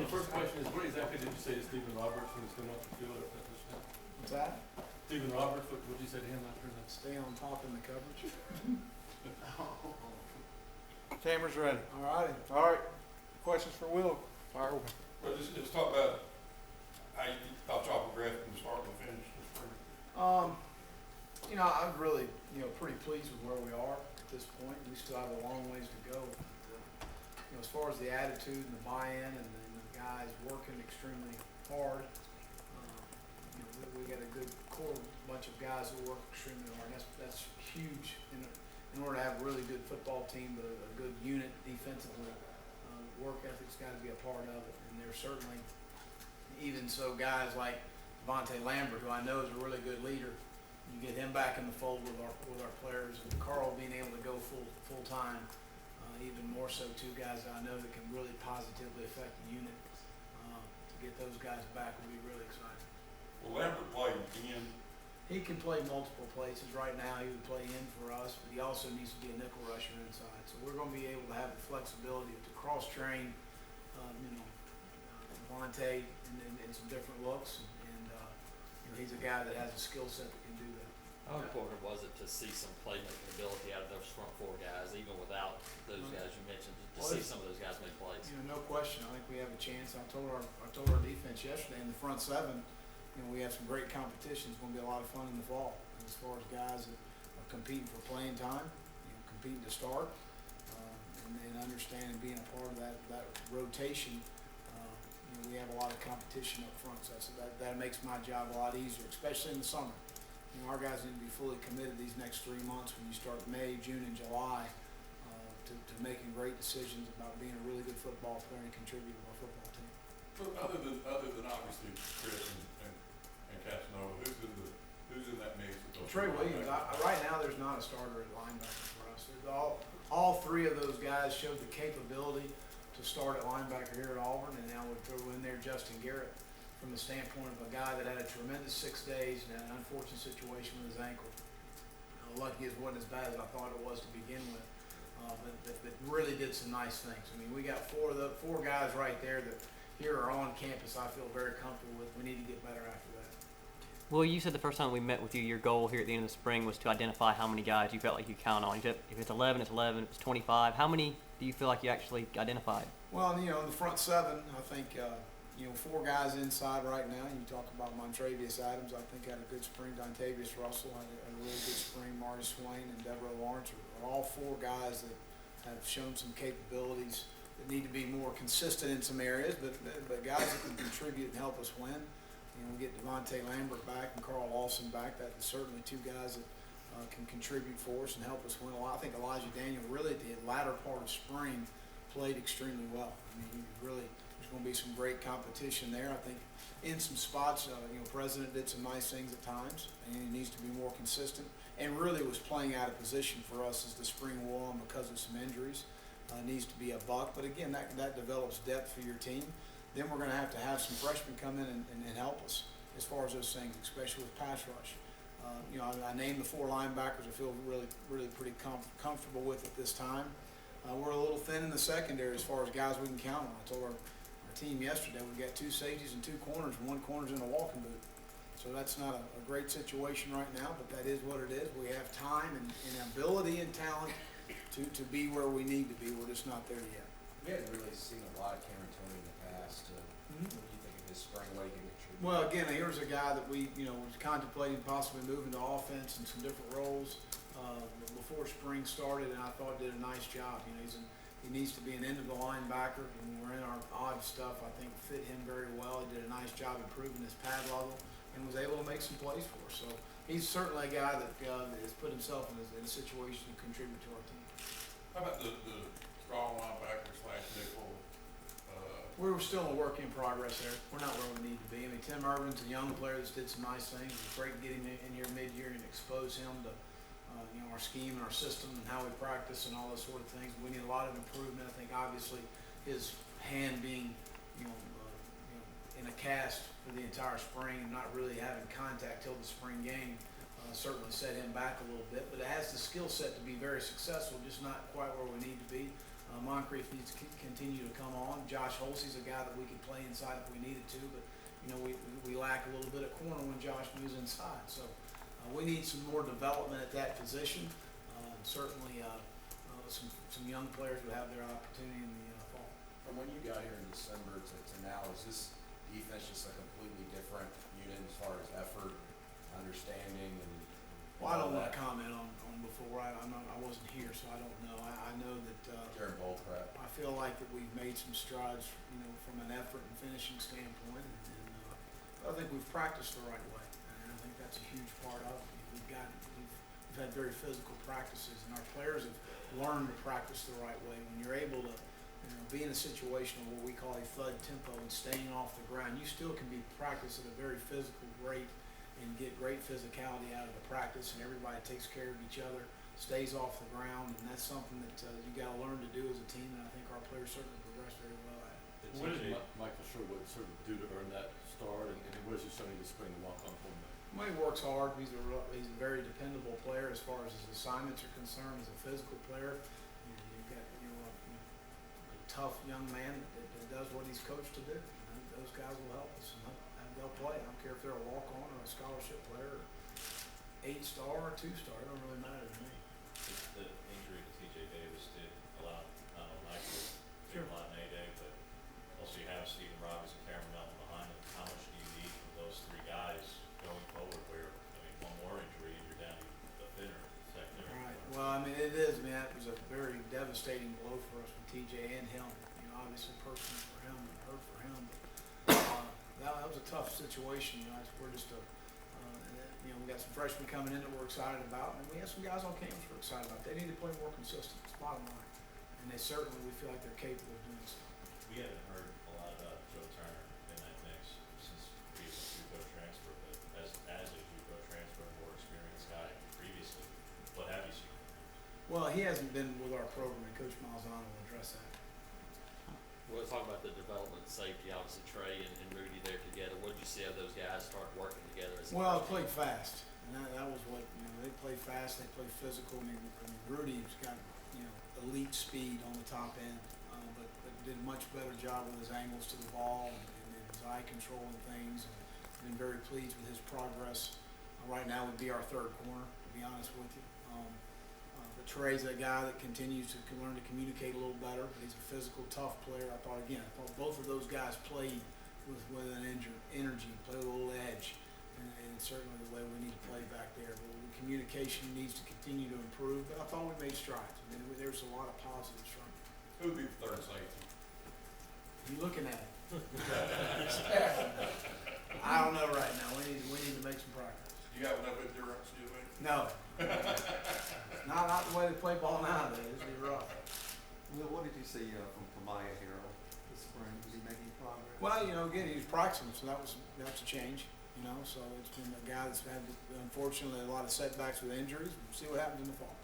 the first question is, what exactly did you say to Stephen Roberts when he's coming off the field after that touchdown? What's that? Stephen Roberts, what did you say to him after that? Stay on top in the coverage. Camera's ready. All righty. All right. Questions for Will? Fire away. Well, just talk about how you thought y'all progressed from the start to the finish this spring. You know, I'm really, pretty pleased with where we are at this point. We still have a long ways to go. But, as far as the attitude and the buy-in and the guys working extremely hard, we got a good core bunch of guys who work extremely hard. That's huge in order to have a really good football team, but a good unit defensively. Work ethic's got to be a part of it, and there's certainly, even so, guys like Devontae Lambert, who I know is a really good leader. You get him back in the fold with our players, and Carl being able to go full time, even more so. Two guys that I know that can really positively affect the unit. To get those guys back will be really exciting. Well, Lambert played in. He can play multiple places. Right now, he would play in for us, but he also needs to be a nickel rusher inside. So we're going to be able to have the flexibility to cross-train, Devontae in some different looks, and he's a guy that has a skill set that can do that. How important was it to see some playmaking ability out of those front four guys, even without those guys you mentioned, to see some of those guys make plays? No question. I think we have a chance. I told our defense yesterday in the front seven. We have some great competition. It's going to be a lot of fun in the fall. And as far as guys that are competing for playing time, competing to start, and understanding being a part of that rotation, we have a lot of competition up front. So that makes my job a lot easier, especially in the summer. Our guys need to be fully committed these next 3 months when you start May, June, and July to making great decisions about being a really good football player and contributing to our football team. But other than obviously Chris and Casanova, who's in that mix? Trey Williams. Right now, there's not a starter at linebacker for us. All three of those guys showed the capability to start at linebacker here at Auburn, and now we throw in there Justin Garrett from the standpoint of a guy that had a tremendous 6 days and had an unfortunate situation with his ankle. Lucky it wasn't as bad as I thought it was to begin with, but really did some nice things. I mean, we got four guys right there that here are on campus I feel very comfortable with. We need to get better after that. Well, you said the first time we met with you, your goal here at the end of the spring was to identify how many guys you felt like you could count on. You said if it's 11, it's 11. If it's 25, how many do you feel like you actually identified? Well, in the front seven, I think, 4 guys inside right now. You talk about Montravius Adams, I think had a good spring. Dontavius Russell had a really good spring. Marty Swain and Deborah Lawrence are all 4 guys that have shown some capabilities that need to be more consistent in some areas, but guys that can contribute and help us win. We get Devontae Lambert back and Carl Lawson back. That is certainly 2 guys that can contribute for us and help us win a lot. I think Elijah Daniel really at the latter part of spring played extremely well. I mean, there's going to be some great competition there. I think in some spots, President did some nice things at times, and he needs to be more consistent. And really was playing out of position for us as the spring wore on because of some injuries. Needs to be a buck, but again, that develops depth for your team. Then we're going to have some freshmen come in and help us as far as those things, especially with pass rush. I named the 4 linebackers I feel really pretty comfortable with at this time. We're a little thin in the secondary as far as guys we can count on. I told our team yesterday we've got 2 safeties and 2 corners, and 1 corner's in a walking boot. So that's not a great situation right now, but that is what it is. We have time and ability and talent to be where we need to be. We're just not there yet. We hadn't really seen a lot of Cameron Tony in the past. What do you think of his spring weight contribute? Well, again, here's a guy that we, was contemplating possibly moving to offense in some different roles before spring started, and I thought did a nice job. He needs to be an end of the linebacker, and when we're in our odd stuff, I think fit him very well. He did a nice job improving his pad level and was able to make some plays for us. So he's certainly a guy that has put himself in a situation to contribute to our team. How about the strong linebacker / nickel? We're still a work in progress there. We're not where we need to be. I mean, Tim Irvin's a young player that's did some nice things. It's great getting him in here mid-year and expose him to our scheme and our system and how we practice and all those sort of things. We need a lot of improvement. I think obviously his hand being in a cast for the entire spring and not really having contact till the spring game certainly set him back a little bit. But it has the skill set to be very successful, just not quite where we need to be. Moncrief needs to continue to come on. Josh Holsey's a guy that we could play inside if we needed to, but we lack a little bit of corner when Josh moves inside. So we need some more development at that position. Certainly, some young players would have their opportunity in the fall. From when you got here in December to now, is this defense just a completely different unit as far as effort, understanding, and Well, I don't all want to that comment on before. I wasn't here, so I don't know. I know that during bowl prep? I feel like that we've made some strides, from an effort and finishing standpoint, and I think we've practiced the right way, and I think that's a huge part of it. We've had very physical practices, and our players have learned to practice the right way. When you're able to, be in a situation of what we call a thud tempo and staying off the ground, you still can be practiced at a very physical rate and get great physicality out of the practice, and everybody takes care of each other, stays off the ground, and that's something that you got to learn to do as a team, and I think our players certainly progress very well at it. What did Michael Sherwood sort of do to earn that start, and what is he showing this spring to walk on for him? Well, he works hard. He's a very dependable player as far as his assignments are concerned. He's a physical player. You've got a tough young man that does what he's coached to do. Those guys will help us, and they'll play. I don't care if they're a walk-on or a scholarship player, or 8-star or 2-star. It don't really matter to me. The injury to TJ Davis did allow not only Michael to Sure. do a lot in A-Day, but also you have Stephen Roberts and Cameron Melton behind him. How much do you need from those three guys going forward where, one more injury and you're down to the thinner secondary? Right. Well, it is. That was a very devastating blow for us with TJ and him. Obviously personal for him and hurt for him. But that was a tough situation. We're just we got some freshmen coming in that we're excited about, and we have some guys on campus we're excited about. They need to play more consistent. It's bottom line, and we feel like they're capable of doing so. We haven't heard a lot about Joe Turner in that mix since being a JUCO transfer, but as a JUCO transfer, more experienced guy previously, what have you seen from him? Well, he hasn't been with our program, and Coach Malzahn will address that. We'll talk about the development, safety, obviously Trey and Rudy there together. What did you see of those guys start working together? Well, they played fast, and that was what they play fast. They play physical. Rudy's got elite speed on the top end, but did a much better job with his angles to the ball and his eye control and things. And been very pleased with his progress. Right now would be our third corner, to be honest with you. But Trey's a guy that continues to learn to communicate a little better. He's a physical, tough player. I thought both of those guys played with an energy, played with a little edge, and certainly the way we need to play back there. But the communication needs to continue to improve. But I thought we made strides. There's a lot of positives from it. Who would be the third safety? You looking at it? I don't know right now. We need to make some progress. You got enough endurance, do you think? No. Not the way they play ball nowadays. It'd be rough. Will, what did you see from Kamaya Harrell this spring? Is he making progress? Well, again, he was practicing, so that's a change. So it's been a guy that's had, unfortunately, a lot of setbacks with injuries. We'll see what happens in the fall.